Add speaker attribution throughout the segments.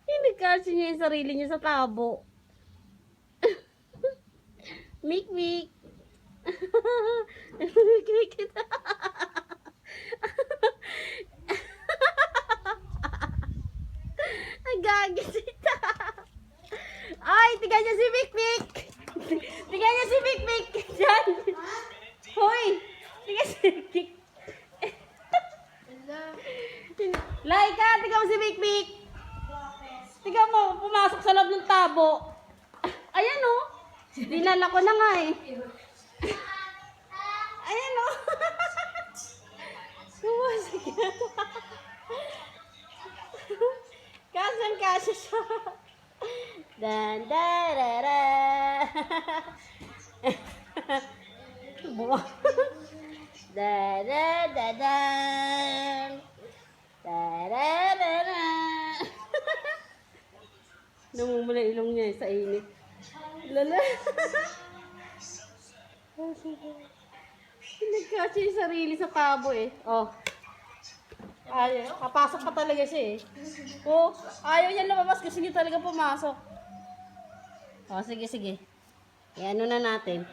Speaker 1: Hindi kasi niya yung sarili niya sa tabo. Mik mik. Mik mik kita. Ang gagi sita. Ay, tingnan niya si Mik Mik. Tingnan niya si Mik Mik. Diyan. Hoy. Tingnan si Mik Mik. Laika, tingnan mo si Mik Mik. Tingnan mo, pumasok sa loob ng tabo. Ayan o. Dinala ko na nga eh. Ayan o. Pumasok yan. Kasang-kasya siya. Dan, da, da, da. Buwa. Da, da, da, da. Da, da, da, da. Namumula ilong niya sa init. Lala. Hindi kasi yung sarili sa tabo eh. Oh. Ay, papasok pa talaga siya eh. Oh, ayaw niya lumabas kasi hindi talaga pumasok. Oh, sige, sige. Iano na natin.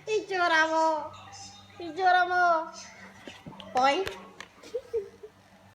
Speaker 1: Itsura mo. Itsura mo. Point.